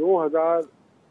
2000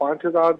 5000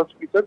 10%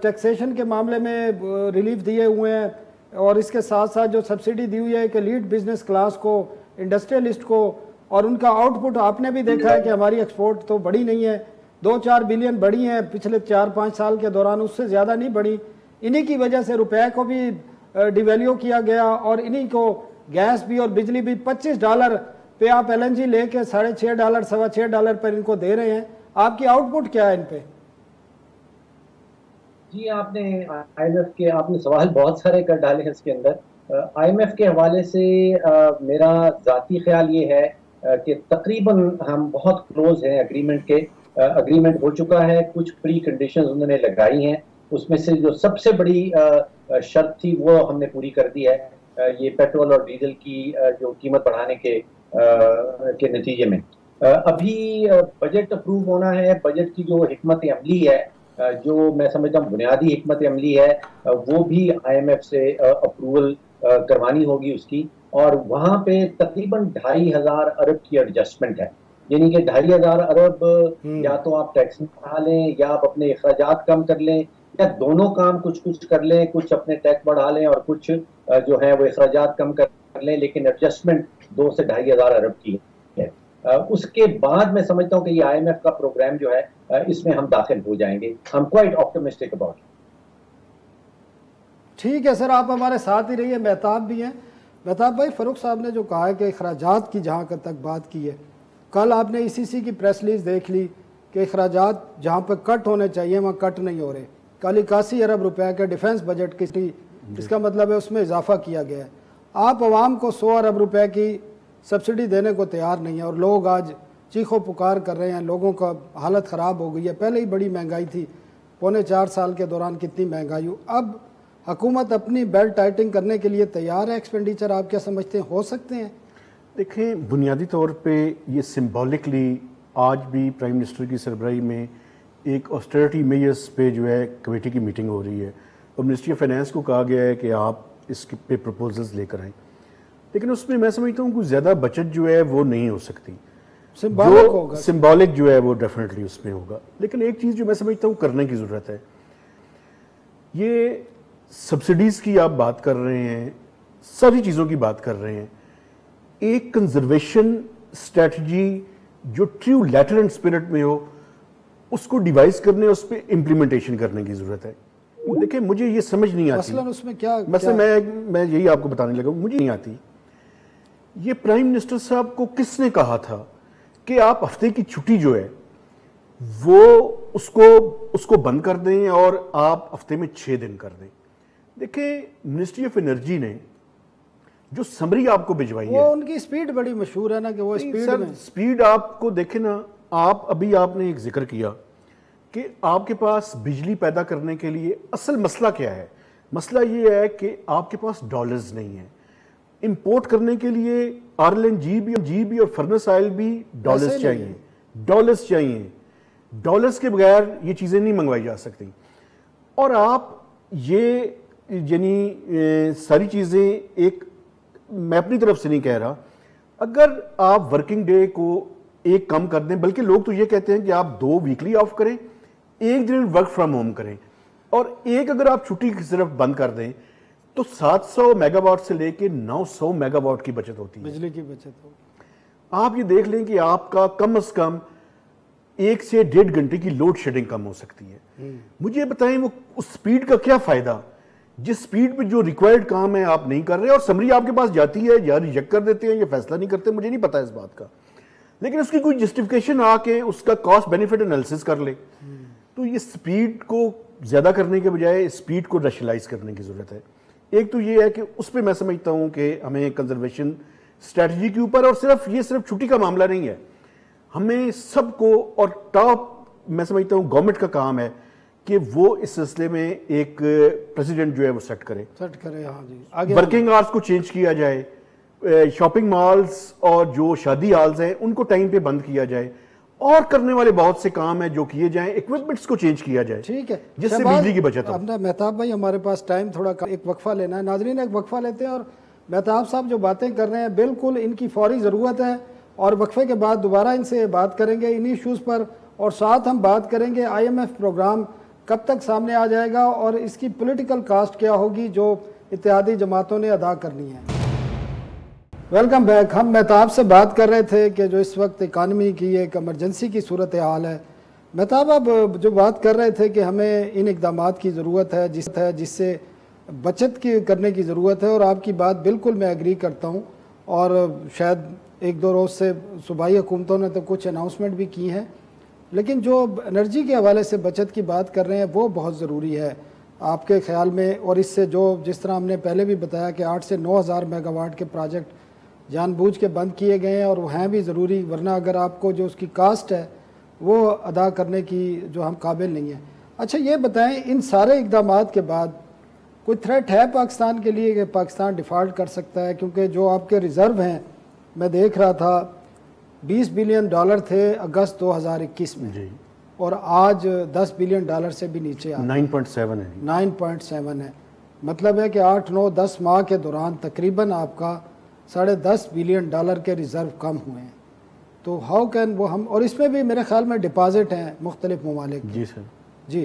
taxation کے معاملے میں ریلیف دیے ہوئے ہیں، اور اس کے ساتھ ساتھ جو سبسڈی دی ہوئی ہے کہ لیڈ بزنس کلاس کو، انڈسٹریلسٹ کو، اور ان کا آؤٹ پٹ آپ نے بھی دیکھا ہے کہ ہماری ایکسپورٹ تو بڑی نہیں ہے، 2-4 بلین بڑھی ہیں پچھلے 4-5 سال کے دوران، اس سے زیادہ نہیں بڑھی. انہی کی وجہ سے روپے کو بھی ڈیویلیو کیا گیا، اور انہی کو گیس بھی اور بجلی بھی $25 پہ آپ ایل این جی لے کے $6.5 $6.25 پر ان کو دے رہے ہیں. آپ کی آؤٹ پٹ کیا ہے ان پہ؟ جی آپ نے آئی ایم ایف کے آپ نے سوال بہت سارے کر ڈالے ہیں اس کے اندر. آئی ایم ایف کے حوالے سے میرا ذاتی خیال یہ ہے کہ تقریباً ہم بہت کلوز ہیں اگریمنٹ کے. اگریمنٹ ہو چکا ہے، کچھ پری کنڈیشنز انہوں نے لگائی ہیں، اس میں سے جو سب سے بڑی شرط تھی وہ ہم نے پوری کر دی ہے. یہ پیٹرول اور ڈیزل کی جو قیمت بڑھانے کے نتیجے میں ابھی بجٹ اپروو ہونا ہے. بجٹ کی جو حکمت عملی ہے، جو میں سمجھتا ہوں بنیادی حکمت عملی ہے، وہ بھی آئی ایم ایف سے اپروول کروانی ہوگی اس کی، اور وہاں پہ تقریباً 2,500 ارب کی ایڈجسٹمنٹ ہے. یعنی کہ 2,500 ارب یا تو آپ ٹیکس میں بڑھا لیں، یا آپ اپنے اخراجات کم کر لیں، یا دونوں کام کچھ کر لیں، کچھ اپنے ٹیکس بڑھا لیں اور کچھ جو ہے وہ اخراجات کم کر لیں، لیکن ایڈجسٹمنٹ 2 سے 2,500 ارب کی ہے. اس کے بعد میں سمجھتا ہوں کہ یہ آئی ایم ایف کا پروگرام جو ہے اس میں ہم داخل ہو جائیں گے. ہم کوائٹ آپٹمسٹک اباؤٹ. ٹھیک ہے سر، آپ ہمارے ساتھ ہی رہیے. مہتاب بھی ہیں. مہتاب بھائی، فاروق صاحب نے جو کہا ہے کہ اخراجات کی جہاں تک بات کی ہے، کل آپ نے ای سی کی پریس ریلیز دیکھ لی کہ اخراجات جہاں پہ کٹ ہونے چاہیے وہاں کٹ نہیں ہو رہے. کل 81 ارب روپے کا ڈیفنس بجٹ کی، اس کا مطلب ہے اس میں اضافہ کیا گیا ہے. آپ عوام کو 100 ارب روپے کی سبسڈی دینے کو تیار نہیں ہے، اور لوگ آج چیخو پکار کر رہے ہیں. لوگوں کا حالت خراب ہو گئی ہے. پہلے ہی بڑی مہنگائی تھی، 4.25 سال کے دوران کتنی مہنگائی ہو. اب حکومت اپنی بیلٹ ٹائٹنگ کرنے کے لیے تیار ہے. ایکسپینڈیچر آپ کیا سمجھتے ہیں ہو سکتے ہیں؟ دیکھیں، بنیادی طور پہ یہ سمبولکلی آج بھی پرائم منسٹر کی سربراہی میں ایک آسٹریٹی میئرز پہ جو ہے کمیٹی کی میٹنگ ہو رہی ہے، اور منسٹری آف فائنانس کو کہا گیا ہے کہ آپ اس پہ پروپوزلز لے کر آئیں. لیکن اس میں میں سمجھتا ہوں کوئی زیادہ بچت جو ہے وہ نہیں ہو سکتی. سمبولک جو ہے وہ ڈیفینیٹلی اس میں ہوگا. لیکن ایک چیز جو میں سمجھتا ہوں کرنے کی ضرورت ہے، یہ سبسڈیز کی آپ بات کر رہے ہیں، ساری چیزوں کی بات کر رہے ہیں. ایک کنزرویشن اسٹریٹجی جو ٹرو لیٹر اینڈ اسپرٹ میں ہو، اس کو ڈیوائز کرنے، اس پہ امپلیمنٹیشن کرنے کی ضرورت ہے. دیکھیں، مجھے یہ سمجھ نہیں آتی، مثلا اس میں کیا مثلا میں یہی آپ کو بتانے لگا، مجھے نہیں آتی یہ پرائم منسٹر صاحب کو کس نے کہا تھا کہ آپ ہفتے کی چھٹی جو ہے وہ اس کو بند کر دیں اور آپ ہفتے میں 6 دن کر دیں. دیکھیں، منسٹری آف انرجی نے جو سمری آپ کو بھجوائی ہے، وہ ان کی سپیڈ بڑی مشہور ہے نا کہ وہ سپیڈ آپ کو دیکھیں نا. ابھی آپ نے ایک ذکر کیا کہ آپ کے پاس بجلی پیدا کرنے کے لیے اصل مسئلہ کیا ہے. مسئلہ یہ ہے کہ آپ کے پاس ڈالرز نہیں ہیں. امپورٹ کرنے کے لیے RLNG بھی اور فرنس آئل بھی ڈالرز چاہیے. ڈالرز کے بغیر یہ چیزیں نہیں منگوائی جا سکتی. اور آپ یہ یعنی ساری چیزیں ایک، میں اپنی طرف سے نہیں کہہ رہا، اگر آپ ورکنگ ڈے کو ایک کم کر دیں، بلکہ لوگ تو یہ کہتے ہیں کہ آپ 2 ویکلی آف کریں، 1 دن ورک فرام ہوم کریں، اور ایک اگر آپ چھٹی صرف بند کر دیں تو 700 میگا واٹ سے لے کے 900 میگا واٹ کی بچت ہوتی ہے، بجلی کی بچت ہوگی. آپ یہ دیکھ لیں کہ آپ کا کم از کم 1 سے 1.5 گھنٹے کی لوڈ شیڈنگ کم ہو سکتی ہے. مجھے بتائیں وہ اس سپیڈ کا کیا فائدہ جس سپیڈ پہ جو ریکوائرڈ کام ہے آپ نہیں کر رہے، اور سمری آپ کے پاس جاتی ہے یا ریجیکٹ کر دیتے ہیں یا فیصلہ نہیں کرتے، مجھے نہیں پتا اس بات کا. لیکن اس کی کوئی جسٹیفیکیشن آ کے اس کا کاسٹ بینیفٹ انالیسس کر لے. تو یہ سپیڈ کو زیادہ کرنے کے بجائے سپیڈ کو ریشنلائز کرنے کی ضرورت ہے. ایک تو یہ ہے کہ اس پہ میں سمجھتا ہوں کہ ہمیں کنزرویشن اسٹریٹجی کے اوپر، اور یہ صرف چھٹی کا معاملہ نہیں ہے، ہمیں سب کو، اور ٹاپ میں سمجھتا ہوں گورنمنٹ کا کام ہے کہ وہ اس سلسلے میں ایک پریزیڈنٹ جو ہے وہ سیٹ کرے. ہاں جی، ورکنگ آورز کو چینج کیا جائے، شاپنگ مالز اور جو شادی ہالز ہیں ان کو ٹائم پہ بند کیا جائے، اور کرنے والے بہت سے کام ہیں جو کیے جائیں، اکوپمنٹس کو چینج کیا جائے. ٹھیک ہے، جس سے بجلی کی بچت ہو. اپنا مہتاب بھائی، ہمارے پاس ٹائم تھوڑا ایک وقفہ لینا ہے. ناظرین، ایک وقفہ لیتے ہیں، اور مہتاب صاحب جو باتیں کر رہے ہیں بالکل ان کی فوری ضرورت ہے، اور وقفے کے بعد دوبارہ ان سے بات کریں گے انہی ایشوز پر، اور ساتھ ہم بات کریں گے IMF پروگرام کب تک سامنے آ جائے گا اور اس کی پولیٹیکل کاسٹ کیا ہوگی جو اتحادی جماعتوں نے ادا کرنی ہے؟ Welcome back. ہم مہتاب سے بات کر رہے تھے کہ جو اس وقت اکانومی کی ایک ایمرجنسی کی صورتحال ہے. مہتاب اب جو بات کر رہے تھے کہ ہمیں ان اقدامات کی ضرورت ہے جس سے بچت کی کرنے کی ضرورت ہے، اور آپ کی بات بالکل میں ایگری کرتا ہوں. اور شاید ایک دو روز سے صوبائی حکومتوں نے تو کچھ اناؤنسمنٹ بھی کی ہیں، لیکن جو انرجی کے حوالے سے بچت کی بات کر رہے ہیں وہ بہت ضروری ہے آپ کے خیال میں. اور اس سے جس طرح ہم نے پہلے بھی بتایا کہ 8 سے 9 ہزار میگا واٹ کے پروجیکٹ جان بوجھ کے بند کیے گئے ہیں، اور وہ ہیں بھی ضروری، ورنہ اگر آپ کو جو اس کی کاسٹ ہے وہ ادا کرنے کی جو ہم قابل نہیں ہیں. اچھا یہ بتائیں، ان سارے اقدامات کے بعد کوئی تھریٹ ہے پاکستان کے لیے کہ پاکستان ڈیفالٹ کر سکتا ہے؟ کیونکہ جو آپ کے ریزرو ہیں میں دیکھ رہا تھا $20 بلین تھے اگست 2021 میں جی، اور آج $10 بلین سے بھی نیچے آ 9.7 ہے. مطلب ہے کہ 8 9 10 ماہ کے دوران تقریباً آپ کا $10.5 بلین کے ریزرو کم ہوئے ہیں. تو ہاؤ کین وہ ہم، اور اس میں بھی میرے خیال میں ڈپازٹ ہیں مختلف ممالک. جی سر جی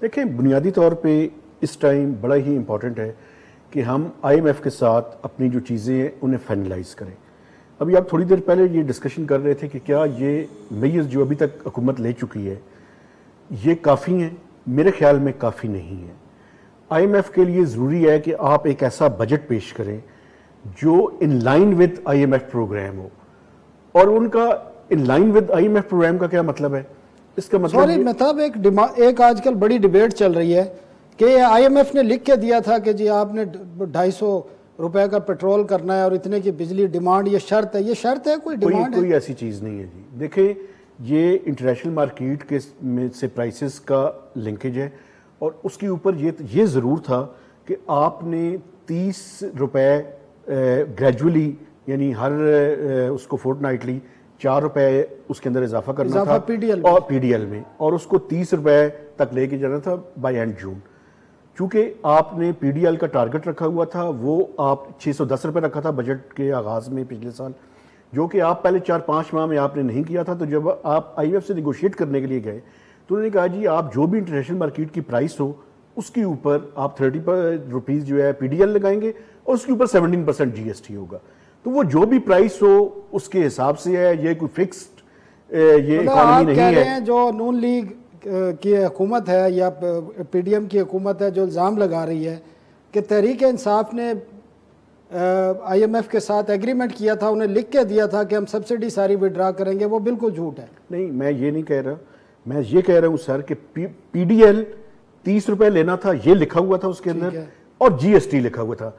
دیکھیں، بنیادی طور پہ اس ٹائم بڑا ہی امپورٹنٹ ہے کہ ہم IMF کے ساتھ اپنی جو چیزیں ہیں انہیں فائنلائز کریں. ابھی آپ تھوڑی دیر پہلے یہ ڈسکشن کر رہے تھے کہ کیا یہ میئرز جو ابھی تک حکومت لے چکی ہے یہ کافی ہیں؟ میرے خیال میں کافی نہیں ہے. IMF کے لیے ضروری ہے کہ آپ ایک ایسا بجٹ پیش کریں جو in line with IMF programme ہو. اور ان کا in line with IMF programme کا کیا مطلب ہے؟ اس کا مطلب مطلب ایک آج کل بڑی ڈیبیٹ چل رہی ہے کہ IMF نے لکھ کے دیا تھا کہ جی آپ نے $250 کا پیٹرول کرنا ہے اور اتنے کی بجلی ڈیمانڈ، یہ شرط ہے. یہ شرط ہے کوئی ڈیمانڈ ہے؟ کوئی ایسی چیز نہیں ہے جی. دیکھیں، یہ انٹرنیشنل مارکیٹ کے میں سے پرائسز کا لنکیج ہے، اور اس کے اوپر یہ ضرور تھا کہ آپ نے $30 گریجولی، یعنی ہر اس کو فورٹ نائٹلی $4 اس کے اندر اضافہ کرنا تھا اور PDL میں، اور اس کو $30 تک لے کے جانا تھا بائی اینڈ جون. چونکہ آپ نے PDL کا ٹارگٹ رکھا ہوا تھا، وہ آپ $610 رکھا تھا بجٹ کے آغاز میں پچھلے سال، جو کہ آپ پہلے 4-5 ماہ میں آپ نے نہیں کیا تھا. تو جب آپ IMF سے نیگوشیٹ کرنے کے لیے گئے تو انہوں نے کہا جی آپ جو بھی انٹرنیشنل مارکیٹ کی پرائس ہو اس کے اوپر آپ $30 جو ہے PDL لگائیں گے، اور اس کے اوپر 17% GST ہوگا. تو وہ جو بھی پرائس ہو اس کے حساب سے ہے، یہ کوئی فکسڈ یہ اکانومی نہیں ہے. جو نون لیگ کی حکومت ہے یا PDM کی حکومت ہے جو الزام لگا رہی ہے کہ تحریک انصاف نے IMF کے ساتھ ایگریمنٹ کیا تھا، انہیں لکھ کے دیا تھا کہ ہم سبسڈی ساری وڈرا کریں گے، وہ بالکل جھوٹ ہے. نہیں، میں یہ نہیں کہہ رہا، میں یہ کہہ رہا ہوں سر کہ PDL $30 لینا تھا، یہ لکھا ہوا تھا اس کے اندر، اور GST لکھا ہوا تھا.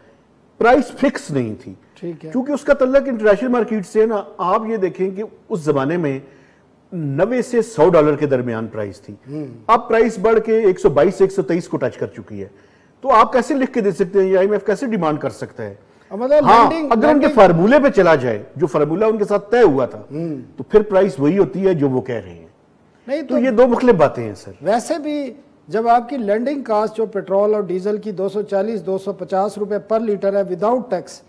پرائس فکس نہیں تھی، کیونکہ اس کا تعلق انٹرنیشنل مارکیٹ سے نا. آپ یہ دیکھیں کہ اس زمانے میں $90 سے $100 کے درمیان پرائس تھی. اب پرائس بڑھ کے 122 123 کو ٹچ کر چکی ہے. تو آپ کیسے لکھ کے دے سکتے ہیں؟ IMF کیسے ڈیمانڈ کر سکتا ہے؟ ہاں، اگر ان کے فارمولے پہ چلا جائے، جو فارمولہ ان کے ساتھ طے ہوا تھا، تو پھر پرائس وہی ہوتی ہے جو وہ کہہ رہے ہیں. نہیں تو یہ دو مختلف باتیں ہیں سر. ویسے بھی جب آپ کی لینڈنگ کاسٹ جو پیٹرول اور ڈیزل کی $240-250 پر لیٹر ہے وداؤٹ ٹیکس،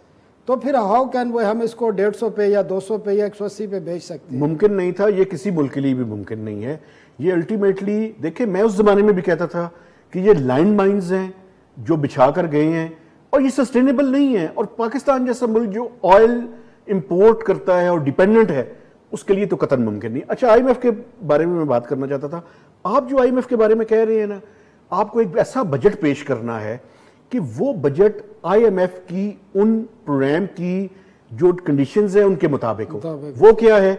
تو پھر ہاؤ کین وہ ہم اس کو 150 پہ یا 200 پہ یا 180 پہ بیچ سکتے ہیں؟ ممکن نہیں تھا. یہ کسی ملک کے لیے بھی ممکن نہیں ہے. یہ الٹیمیٹلی دیکھیں، میں اس زمانے میں بھی کہتا تھا کہ یہ لینڈ مائنز ہیں جو بچھا کر گئے ہیں، اور یہ سسٹینیبل نہیں ہے. اور پاکستان جیسا ملک جو آئل امپورٹ کرتا ہے اور ڈیپینڈنٹ ہے، اس کے لیے تو قطعاً ممکن نہیں. اچھا، IMF کے بارے میں بات کرنا چاہتا تھا. آپ جو IMF کے بارے میں کہہ رہے ہیں نا، آپ کو ایک ایسا بجٹ پیش کرنا ہے کہ وہ بجٹ IMF کی ان پروگرام کی جو کنڈیشنز ہیں ان کے مطابق ہو. وہ کیا ہے؟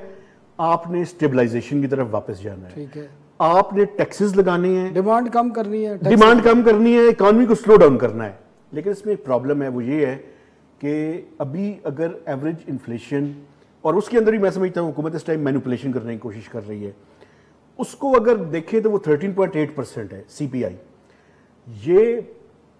آپ نے اسٹیبلائزیشن کی طرف واپس جانا ہے، آپ نے ٹیکسز لگانے ہیں، ڈیمانڈ کم کرنی ہے، اکانومی کو سلو ڈاؤن کرنا ہے. لیکن اس میں ایک پرابلم ہے، وہ یہ ہے کہ ابھی اگر ایوریج انفلیشن، اور اس کے اندر ہی میں سمجھتا ہوں حکومت اس ٹائم مینوپولیشن کرنے کی کوشش کر رہی ہے، اس کو اگر دیکھیں تو وہ 13.8% ہے CPI. یہ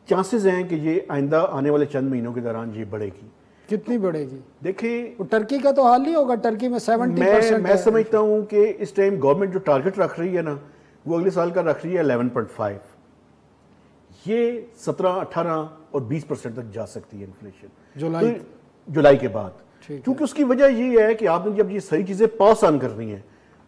چانسز ہیں کہ یہ آئندہ آنے والے چند مہینوں کے دوران یہ بڑھے گی. کتنی بڑھے گی؟ دیکھیں، ٹرکی کا تو حال نہیں ہوگا. ٹرکی میں 70%. میں سمجھتا ہوں کہ اس ٹائم گورنمنٹ جو ٹارگٹ رکھ رہی ہے نا، وہ اگلے سال کا رکھ رہی ہے 11.5. یہ 17, 18 اور 20% تک جا سکتی ہے انفلیشن جولائی کے بعد. کیونکہ اس کی وجہ یہ ہے کہ آپ نے جب یہ ساری چیزیں پاس آن کرنی ہیں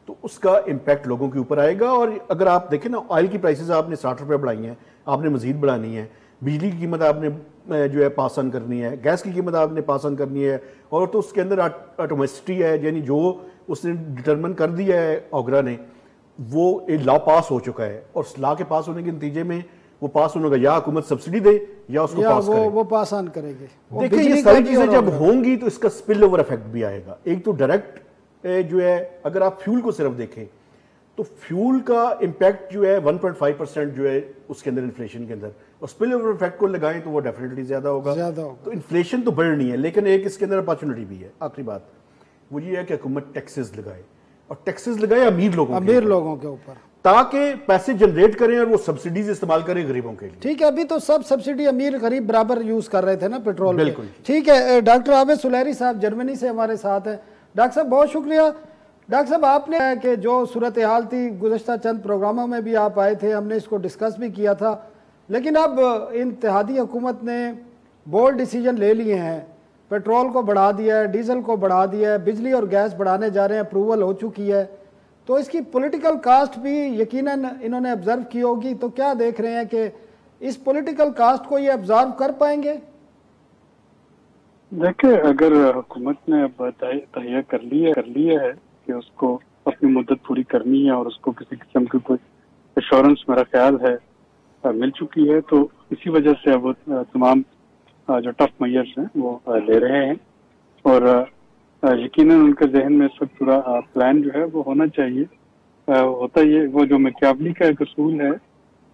تو اس کا امپیکٹ لوگوں کے اوپر آئے گا. اور اگر آپ دیکھیں نا, آئل کی پرائسز آپ نے 60 روپے بڑھائی ہیں, آپ نے مزید بڑھانی ہے, بجلی کی قیمت آپ نے جو ہے پاس آن کرنی ہے, گیس کی قیمت آپ نے پاس آن کرنی ہے, اور تو اس کے اندر آٹومیسٹی ہے, یعنی جو اس نے ڈٹرمن کر دیا ہے اوگرا نے, وہ لا پاس ہو چکا ہے, اور لا کے پاس ہونے کے نتیجے میں وہ پاس ہونے کا یا حکومت سبسڈی دے یا اس کو پاس کرے, وہ پاس آن کرے گی. دیکھیں یہ ساری چیزیں جب ہوں گی تو اس کا سپل اوور افیکٹ بھی آئے گا. ایک تو ڈائریکٹ جو ہے اگر آپ فیول کو صرف دیکھیں تو فیول کا امپیکٹ جو ہے 1.5% جو ہے اس کے اندر انفلیشن کے اندر, اور سپل اوور افیکٹ کو لگائیں تو وہ ڈیفینیٹلی زیادہ ہوگا. تو انفلیشن تو بڑھنی ہے, لیکن ایک اس کے اندر اپارچونٹی بھی ہے. آخری بات وہ یہ ہے کہ حکومت ٹیکسز لگائے, اور ٹیکسز لگائے امیر لوگوں کے اوپر, تاکہ پیسے جنریٹ کریں اور وہ سبسڈیز استعمال کریں غریبوں کے لیے. ٹھیک ہے, ابھی تو سب سبسڈی امیر غریب برابر یوز کر رہے تھے نا پیٹرول. بالکل ٹھیک ہے. ڈاکٹر عابد سلیری صاحب جرمنی سے ہمارے ساتھ ہیں. ڈاکٹر صاحب بہت شکریہ. ڈاکٹر صاحب آپ نے کہ جو صورتحال تھی گزشتہ چند پروگراموں میں بھی آپ آئے تھے, ہم نے اس کو ڈسکس بھی کیا تھا, لیکن اب اتحادی حکومت نے بولڈ ڈیسیجن لے لیے ہیں, پیٹرول کو بڑھا دیا ہے, ڈیزل کو بڑھا دیا ہے, بجلی اور گیس بڑھانے جا رہے ہیں, اپروول ہو چکی ہے, تو اس کی پولیٹیکل کاسٹ بھی یقیناً انہوں نے آبزرو کی ہوگی. تو کیا دیکھ رہے ہیں کہ اس پولیٹیکل کاسٹ کو یہ آبزرو کر پائیں گے؟ دیکھیں, اگر حکومت نے اب تہیہ کر لیا ہے کہ اس کو اپنی مدت پوری کرنی ہے اور اس کو کسی قسم کی کوئی ایشورنس میرا خیال ہے مل چکی ہے, تو اسی وجہ سے اب تمام جو ٹف میئرز ہیں وہ لے رہے ہیں. اور یقیناً ان کے ذہن میں اس وقت پورا پلان جو ہے وہ ہونا چاہیے. ہوتا یہ وہ جو میکیاولی کا ایک اصول ہے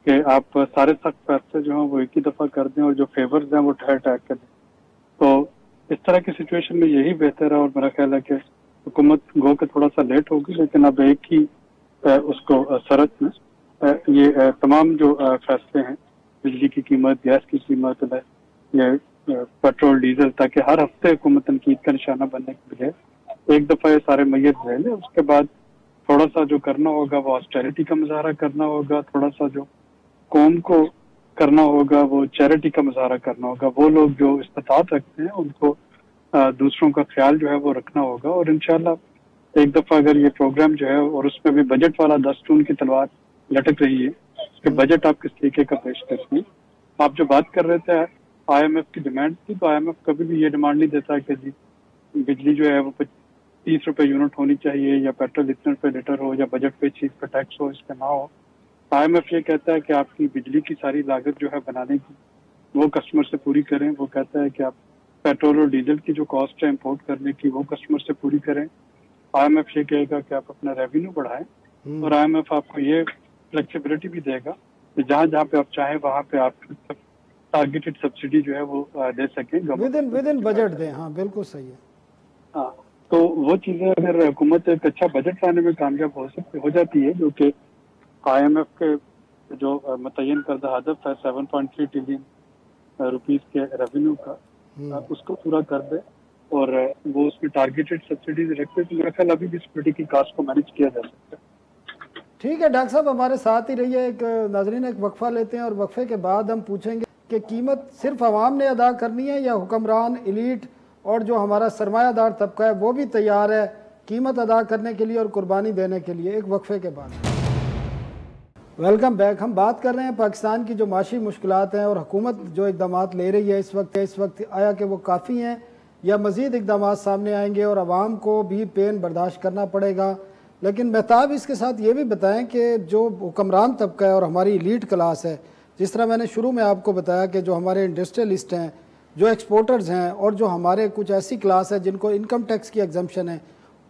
کہ آپ سارے سخت فیصلے جو ہیں وہ ایک ہی دفعہ کر دیں اور جو فیورز ہیں وہ ٹھہر کر دیں. تو اس طرح کی سچویشن میں یہی بہتر ہے, اور میرا خیال ہے کہ حکومت گو کہ تھوڑا سا لیٹ ہوگی, لیکن اب ایک ہی اس کو سرحد میں یہ تمام جو فیصلے ہیں, بجلی کی قیمت, گیس کی قیمت, یہ پیٹرول ڈیزل, تاکہ ہر ہفتے حکومت تنقید کا نشانہ بننے کے بجائے ایک دفعہ یہ سارے میت رہ لیں. اس کے بعد تھوڑا سا جو کرنا ہوگا وہ آسٹیرٹی کا مظاہرہ کرنا ہوگا, تھوڑا سا جو قوم کو کرنا ہوگا وہ چیریٹی کا مظاہرہ کرنا ہوگا. وہ لوگ جو استطاعت رکھتے ہیں ان کو دوسروں کا خیال جو ہے وہ رکھنا ہوگا. اور انشاءاللہ ایک دفعہ اگر یہ پروگرام جو ہے, اور اس میں بھی بجٹ والا 10 جون کی تلوار لٹک رہی ہے کہ بجٹ آپ کس طریقے کا پیش کرتے ہیں. آپ جو بات کر رہے تھے آئی ایم ایف کی ڈیمانڈ تھی, تو آئی ایم ایف کبھی بھی یہ ڈیمانڈ نہیں دیتا کہ جی بجلی جو ہے وہ 30 روپے یونٹ ہونی چاہیے, یا پیٹرول اتنے روپے لیٹر ہو, یا بجٹ پہ چیز پہ ٹیکس ہو, اس پہ نہ ہو. آئی ایم ایف یہ کہتا ہے کہ آپ کی بجلی کی ساری لاگت جو ہے بنانے کی وہ کسٹمر سے پوری کریں. وہ کہتا ہے کہ آپ پیٹرول اور ڈیزل کی جو کاسٹ ہے امپورٹ کرنے کی وہ کسٹمر سے پوری کریں. آئی ایم ایف یہ کہے گا کہ آپ اپنا ریونیو بڑھائیں, اور آئی ایم ایف آپ کو یہ فلیکسیبلٹی بھی دے گا کہ جہاں جہاں پہ آپ چاہیں وہاں پہ آپ ٹارگیٹڈ سبسڈی جو ہے وہ دے سکیں, ود ان بجٹ دیں. ہاں بالکل صحیح ہے. ہاں, تو وہ چیزیں اگر حکومت ایک اچھا بجٹ لانے میں کامیاب ہو جاتی ہے, جو کہ آئی ایم ایف کے جو متعین کردہ ہدف ہے 7.3 ٹریلین روپیز کے ریونیو کا, اس کو پورا کر دے, اور وہ اس میں ٹارگیٹڈ سبسڈیز رکھتے, تو میرا خیال ابھی بھی سیکورٹی کی کاسٹ کو مینیج کیا جا سکتا ہے. ٹھیک ہے ڈاکٹر صاحب, ہمارے ساتھ ہی رہیے. ایک ناظرین ایک وقفہ لیتے ہیں, اور وقفے کے بعد ہم پوچھیں گے کہ قیمت صرف عوام نے ادا کرنی ہے, یا حکمران, ایلیٹ اور جو ہمارا سرمایہ دار طبقہ ہے وہ بھی تیار ہے قیمت ادا کرنے کے لیے اور قربانی دینے کے لیے. ایک وقفے کے بعد ویلکم بیک. ہم بات کر رہے ہیں پاکستان کی جو معاشی مشکلات ہیں, اور حکومت جو اقدامات لے رہی ہے اس وقت آیا کہ وہ کافی ہیں یا مزید اقدامات سامنے آئیں گے, اور عوام کو بھی پین برداشت کرنا پڑے گا. لیکن مہتاب اس کے ساتھ یہ بھی بتائیں کہ جو حکمران طبقہ ہے اور ہماری ایلیٹ کلاس ہے, جس طرح میں نے شروع میں آپ کو بتایا کہ جو ہمارے انڈسٹریلسٹ ہیں, جو ایکسپورٹرز ہیں, اور جو ہمارے کچھ ایسی کلاس ہے جن کو انکم ٹیکس کی ایگزمپشن ہے,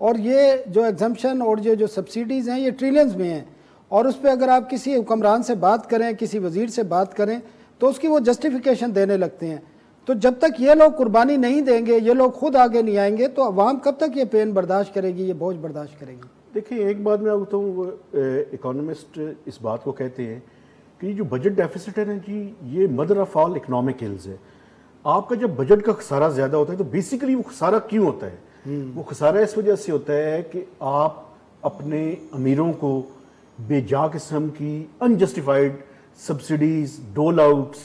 اور یہ جو ایگزمپشن اور یہ جو سبسیڈیز ہیں یہ ٹریلینز میں ہیں, اور اس پہ اگر آپ کسی حکمران سے بات کریں, کسی وزیر سے بات کریں, تو اس کی وہ جسٹیفیکیشن دینے لگتے ہیں. تو جب تک یہ لوگ قربانی نہیں دیں گے, یہ لوگ خود آگے نہیں آئیں گے, تو عوام کب تک یہ پین برداشت کرے گی, یہ بوجھ برداشت کرے گی؟ دیکھیں, ایک بات میں آپ کو بتاؤں, اکانومسٹ اس بات کو کہتے ہیں کہ یہ جو بجٹ ڈیفیسٹ ہے نا جی, یہ mother of all economic ills ہے. آپ کا جب بجٹ کا خسارہ زیادہ ہوتا ہے تو بیسیکلی وہ خسارہ کیوں ہوتا ہے؟ وہ خسارہ اس وجہ سے ہوتا ہے کہ آپ اپنے امیروں کو بے جا قسم کی انجسٹیفائڈ سبسڈیز, ڈول آؤٹس,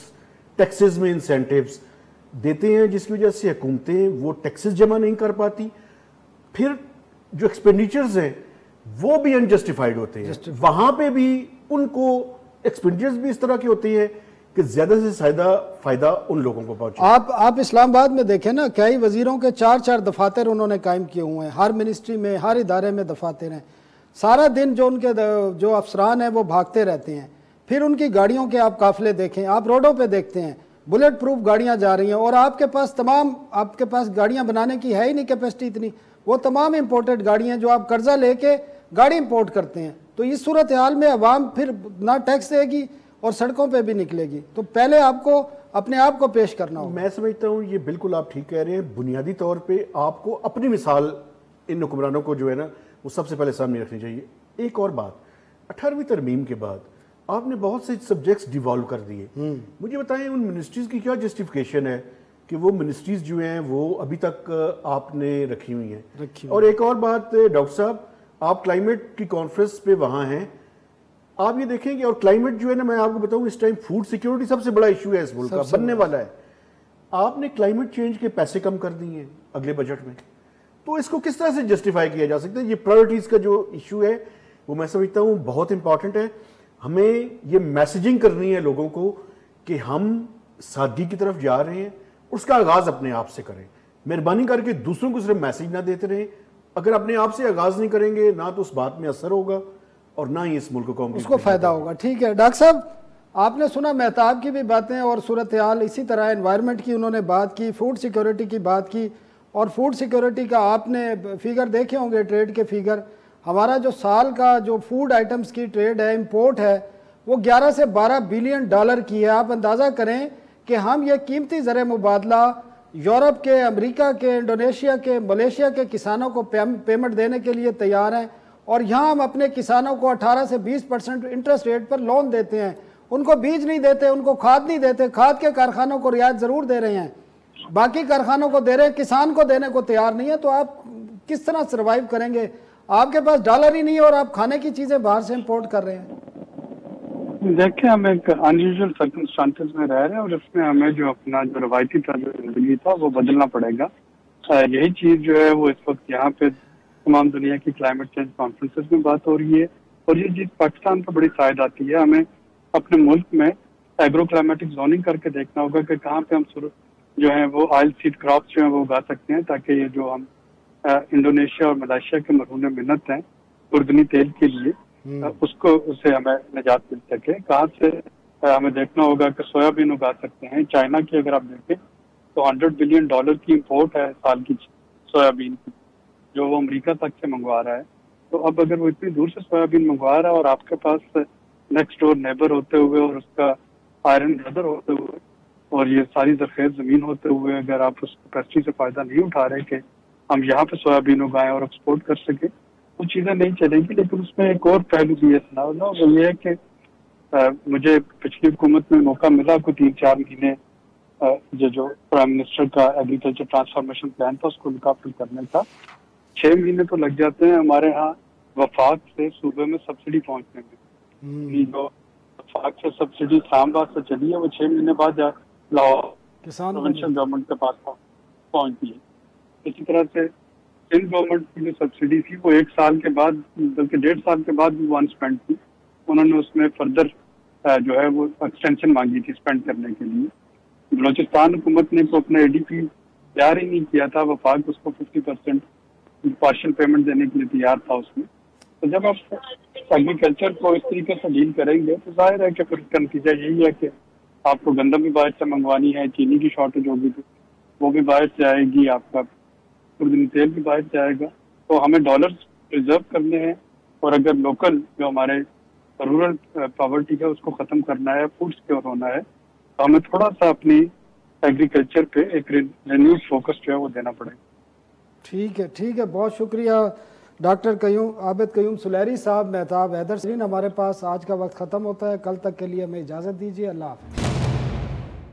ٹیکسز میں انسینٹیوز دیتے ہیں, جس کی وجہ سے حکومتیں وہ ٹیکسز جمع نہیں کر پاتی. پھر جو ایکسپینڈیچرز ہیں وہ بھی انجسٹیفائڈ ہوتے ہیں. وہاں پہ بھی ان کو ایکسپینڈیچرز بھی اس طرح کی ہوتی ہے کہ زیادہ سے زیادہ فائدہ ان لوگوں کو پہنچے. آپ اسلام آباد میں دیکھیں نا, کئی وزیروں کے 4 دفاتر انہوں نے قائم کیے ہوئے ہیں, ہر منسٹری میں, ہر ادارے میں دفاتر ہیں. سارا دن جو ان کے جو افسران ہیں وہ بھاگتے رہتے ہیں. پھر ان کی گاڑیوں کے آپ قافلے دیکھیں, آپ روڈوں پہ دیکھتے ہیں بلٹ پروف گاڑیاں جا رہی ہیں, اور آپ کے پاس گاڑیاں بنانے کی ہے ہی نہیں کیپیسٹی اتنی. وہ تمام امپورٹڈ گاڑیاں جو آپ قرضہ لے کے گاڑی امپورٹ کرتے ہیں. تو اس صورتحال میں عوام پھر نہ ٹیکس دے گی اور سڑکوں پہ بھی نکلے گی. تو پہلے آپ کو اپنے آپ کو پیش کرنا ہوگا. میں سمجھتا ہوں یہ بالکل آپ ٹھیک کہہ رہے ہیں. بنیادی طور پہ آپ کو اپنی مثال ان حکمرانوں کو جو ہے نا وہ سب سے پہلے سامنے رکھنی چاہیے. ایک اور بات, 18ویں ترمیم کے بعد آپ نے بہت سے سبجیکٹس ڈیوالو کر دیے. مجھے بتائیں ان منسٹریز کی کیا جسٹیفیکیشن ہے کہ وہ منسٹریز جو ہیں وہ ابھی تک آپ نے رکھی ہوئی ہیں. اور ایک اور بات ڈاکٹر صاحب, آپ کلائمیٹ کی کانفرنس پہ وہاں ہیں, آپ یہ دیکھیں گے, اور کلائمیٹ جو ہے نا میں آپ کو بتاؤں اس ٹائم فوڈ سیکیورٹی سب سے بڑا ایشو ہے اس ملک کا, بننے والا ہے. آپ نے کلائمیٹ چینج کے پیسے کم کر دیے ہیں اگلے بجٹ میں, تو اس کو کس طرح سے جسٹیفائی کیا جا سکتا ہے؟ یہ پرائورٹیز کا جو ایشو ہے وہ میں سمجھتا ہوں بہت امپورٹنٹ ہے. ہمیں یہ میسیجنگ کرنی ہے لوگوں کو کہ ہم سادگی کی طرف جا رہے ہیں, اس کا آغاز اپنے آپ سے کریں. مہربانی کر کے دوسروں کو صرف میسیج نہ دیتے رہیں. اگر اپنے آپ سے آغاز نہیں کریں گے نہ تو اس بات میں اثر ہوگا اور نہ ہی اس ملک کو اس کو فائدہ ہوگا. ٹھیک ہے ڈاکٹر صاحب, آپ نے سنا مہتاب کی بھی باتیں اور صورتحال اسی طرح انوائرمنٹ کی انہوں نے بات کی, فوڈ سیکیورٹی کی بات کی. اور فوڈ سیکیورٹی کا آپ نے فیگر دیکھے ہوں گے, ٹریڈ کے فیگر. ہمارا جو سال کا جو فوڈ آئٹمز کی ٹریڈ ہے, امپورٹ ہے, وہ 11 سے 12 بلین ڈالر کی ہے. آپ اندازہ کریں کہ ہم یہ قیمتی زر مبادلہ یورپ کے, امریکہ کے, انڈونیشیا کے, ملیشیا کے کسانوں کو پیمنٹ دینے کے لیے تیار ہیں, اور یہاں ہم اپنے کسانوں کو 18 سے 20% انٹرسٹ ریٹ پر لون دیتے ہیں. ان کو بیج نہیں دیتے, ان کو کھاد نہیں دیتے. کھاد کے کارخانوں کو رعایت ضرور دے رہے ہیں, باقی کارخانوں کو دے رہے ہیں, کسان کو دینے کو تیار نہیں ہے. تو آپ کس طرح سروائیو کریں گے؟ آپ کے پاس ڈالر ہی نہیں ہے اور آپ کھانے کی چیزیں باہر سے امپورٹ کر رہے ہیں. دیکھیں ہم ایک انیوژل سرکمسٹانسز میں رہ رہے ہیں, اور اس میں ہمیں جو اپنا جو روایتی طرز زندگی تھا وہ بدلنا پڑے گا. یہی چیز جو ہے وہ اس وقت یہاں پہ تمام دنیا کی کلائمیٹ چینج کانفرنسز میں بات ہو رہی ہے, اور یہ چیز پاکستان پر بڑی فائدہ آتی ہے. ہمیں اپنے ملک میں ایگرو کلائمیٹک زوننگ کر کے دیکھنا ہوگا کہ کہاں پہ ہم جو ہیں وہ آئل سیڈ کراپس جو ہیں وہ اگا سکتے ہیں, تاکہ یہ جو ہم انڈونیشیا اور ملائیشیا کے مرہون منت ہیں خوردنی تیل کے لیے, اسے ہمیں نجات مل سکے. کہاں سے ہمیں دیکھنا ہوگا کہ سویابین اگا سکتے ہیں. چائنا کی اگر آپ دیکھیں تو $100 بلین کی امپورٹ ہے سال کی سویابین کی, جو وہ امریکہ تک سے منگوا رہا ہے. تو اب اگر وہ اتنی دور سے سویابین منگوا رہا ہے اور آپ کے پاس نیکسٹ ڈور نیبر ہوتے ہوئے اور اس کا آئرن بردر ہوتے ہوئے اور یہ ساری زرخیز زمین ہوتے ہوئے اگر آپ اس کیپیسٹی سے فائدہ نہیں اٹھا رہے کہ ہم یہاں پہ سویابین اگائیں اور ایکسپورٹ کر سکیں, وہ چیزیں نہیں چلیں گی. لیکن اس میں ایک اور پہلو بھی ہے سنا, وہ یہ ہے کہ مجھے پچھلی حکومت میں موقع ملا کوئی 3-4 مہینے جو پرائم منسٹر کا ایگریکلچر ٹرانسفارمیشن پلان تھا اس کو مکمل کرنے کا. 6 مہینے تو لگ جاتے ہیں ہمارے ہاں وفاق سے صوبے میں سبسڈی پہنچنے میں. جو وفاق سے سبسڈی اسلام آباد سے چلی ہے وہ 6 مہینے بعد لاہور پروونشل گورنمنٹ کے پاس پہنچتی ہے. اسی طرح سے سندھ گورنمنٹ کی جو سبسڈی تھی وہ 1 سال کے بعد بلکہ 1.5 سال کے بعد بھی وہ انسپینڈ تھی. انہوں نے اس میں فردر جو ہے وہ ایکسٹینشن مانگی تھی اسپینڈ کرنے کے لیے. بلوچستان حکومت نے کو اپنا ADP تیار ہی نہیں کیا تھا. وفاق اس کو 50% پارشل پیمنٹ دینے کے لیے تیار تھا اس میں. تو جب آپ ایگریکلچر کو اس طریقے سے ڈیل کریں گے تو ظاہر ہے کہ پھر اس کا نتیجہ یہی ہے کہ آپ کو گندم بھی باہر سے منگوانی ہے, چینی کی شارٹیج ہوگی تو وہ بھی باہر سے آئے گی, آپ کا خوردنی تیل بھی باہر سے آئے گا. تو ہمیں ڈالرز ریزرو کرنے ہیں, اور اگر لوکل جو ہمارے رورل پاورٹی ہے اس کو ختم کرنا ہے, فوڈ سیکیور ہونا ہے, تو ہمیں تھوڑا سا اپنی ایگریکلچر پہ ایک رینیوڈ فوکس جو ہے وہ دینا پڑے گا. ٹھیک ہے, بہت شکریہ ڈاکٹر عابد قیوم سلیری صاحب. مہتاب حیدر سرین ہمارے پاس. آج کا وقت ختم ہوتا ہے, کل تک کے لیے ہمیں اجازت دیجیے. اللہ حافظ.